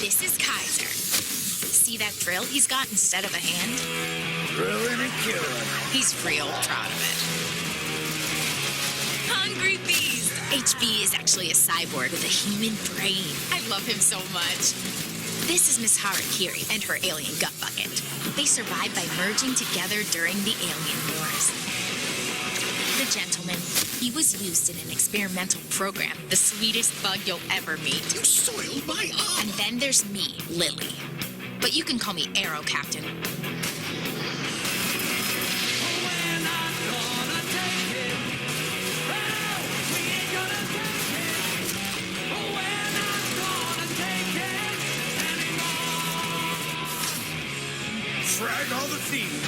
This is Kaiser. See that drill he's got instead of a hand? Drilling and killing. He's real proud of it. Hungry Beast! HB is actually a cyborg with a human brain. I love him so much. This is Miss Harakiri and her alien gut bucket. They survived by merging together during the Alien Wars. The gentleman, he was used in an experimental program, the sweetest bug you'll ever meet. You soiled my arm. And then there's me, Lily. But you can call me Arrow Captain. Frag all the thieves.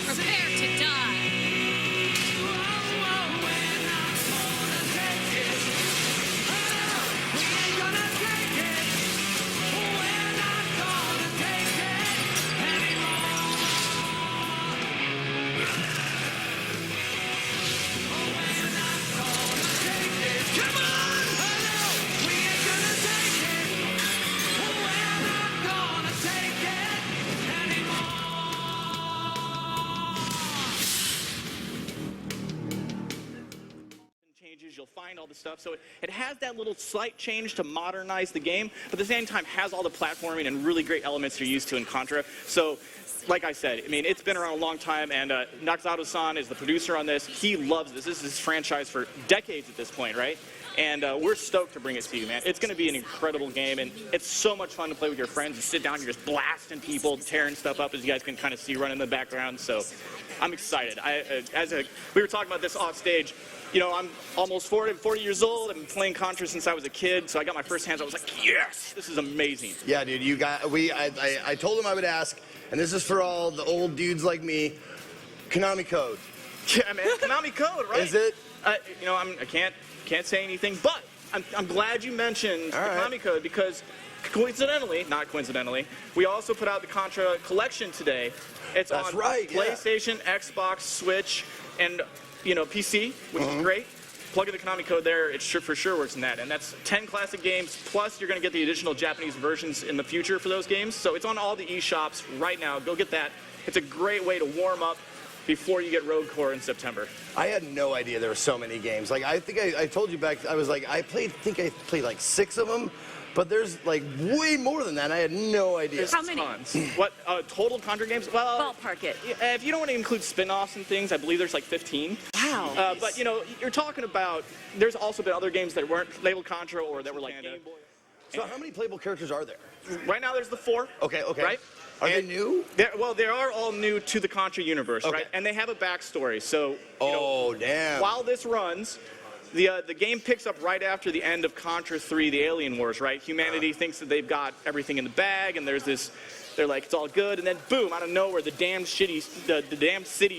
Prepare to die. You'll find all the stuff. So it has that little slight change to modernize the game, but at the same time has all the platforming and really great elements you're used to in Contra. So, like I said, I mean, it's been around a long time, and Nakazato-san is the producer on this. He loves this. This is his franchise for decades at this point, right? And we're stoked to bring it to you, man. It's going to be an incredible game, and it's so much fun to play with your friends. You sit down, you're just blasting people, tearing stuff up, as you guys can kind of see running in the background. So I'm excited. We were talking about this off stage. You know, I'm almost 40 years old. I've been playing Contra since I was a kid, so I got my first hands. I was like, yes, this is amazing. Yeah, dude, I told him I would ask, and this is for all the old dudes like me, Konami code. Yeah, man, Konami code, right? Is it? You know, I can't say anything, but I'm glad you mentioned the Konami code because coincidentally, not coincidentally, we also put out the Contra collection today. It's on PlayStation, Xbox, Switch, and you know, PC, which is great. Plug in the Konami code there, it for sure works in that. And that's 10 classic games, plus you're going to get the additional Japanese versions in the future for those games. So it's on all the eShops right now. Go get that. It's a great way to warm up before you get Road Core in September. I had no idea there were so many games. Like, I think I told you back, I was like, I played like 6 of them. But there's like way more than that. I had no idea. There's How many? Tons. What total Contra games? Well, Ballpark it. If you don't want to include spin-offs and things, I believe there's like 15. Wow. But you know, you're talking about. There's also been other games that weren't labeled Contra or that were like Game Boy. So how many playable characters are there? Right now, there's the 4. Okay. Right. Are they new? Well, they are all new to the Contra universe, right? And they have a backstory. So. Damn. While this runs. The game picks up right after the end of Contra 3, the Alien Wars, right? Humanity thinks that they've got everything in the bag, and there's this, they're like, it's all good, and then boom, out of nowhere, the damn city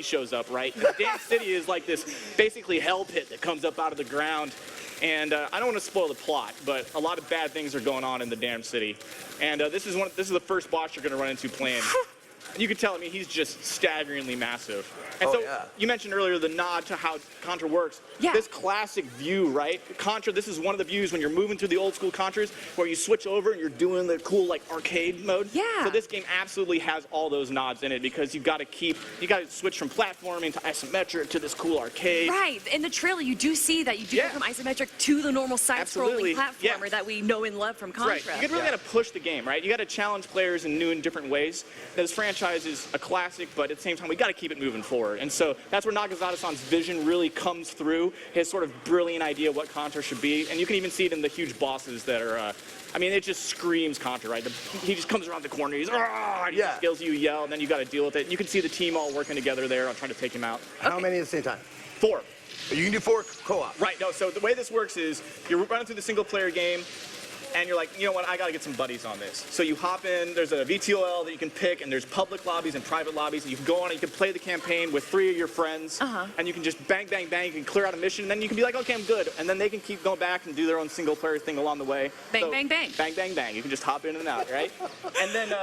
shows up, right? The damn city is like this basically hell pit that comes up out of the ground, and I don't want to spoil the plot, but a lot of bad things are going on in the damn city, and this is the first boss you're going to run into playing. You can tell, I mean, he's just staggeringly massive. And you mentioned earlier the nod to how Contra works. Yeah. This classic view, right? Contra, this is one of the views when you're moving through the old school Contras where you switch over and you're doing the cool, like, arcade mode. Yeah. So this game absolutely has all those nods in it because you got to switch from platforming to isometric to this cool arcade. Right. In the trailer, you do see that you do go from isometric to the normal side-scrolling platformer that we know and love from Contra. Right. You really got to push the game, right? You got to challenge players in new and different ways. This franchise is a classic, but at the same time, we got to keep it moving forward. And so that's where Nakazato-san's vision really comes through, his sort of brilliant idea of what Contra should be. And you can even see it in the huge bosses that are, I mean, it just screams Contra, right? He just comes around the corner, he's, and he kills you, yell, and then you got to deal with it. You can see the team all working together there on trying to take him out. How many at the same time? 4. You can do 4 co-op. Right, no, so the way this works is you're running through the single-player game, and you're like, you know what, I gotta get some buddies on this. So you hop in, there's a VTOL that you can pick, and there's public lobbies and private lobbies, and you can go on and you can play the campaign with 3 of your friends, and you can just bang, bang, bang, you can clear out a mission, and then you can be like, okay, I'm good, and then they can keep going back and do their own single player thing along the way. Bang, so, bang, bang. Bang, bang, bang. You can just hop in and out, right? And then,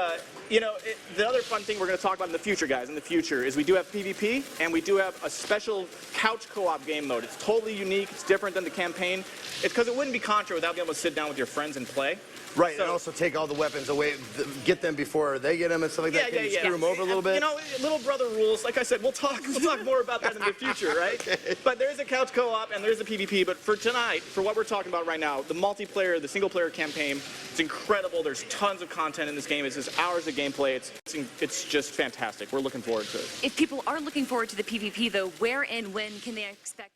you know, the other fun thing we're gonna talk about in the future, guys, in the future, is we do have PvP, and we do have a special couch co-op game mode. It's totally unique, it's different than the campaign. It's because it wouldn't be Contra without being able to sit down with your friends and play. Right, So- and also take all the weapons away, get them before they get them and stuff like that. Can you screw them over a little bit? You know, little brother rules. Like I said, we'll talk more about that in the future, right? Okay. But there's a couch co-op and there's a PvP. But for tonight, for what we're talking about right now, the multiplayer, the single player campaign, it's incredible. There's tons of content in this game. It's just hours of gameplay. It's just fantastic. We're looking forward to it. If people are looking forward to the PvP, though, where and when can they expect?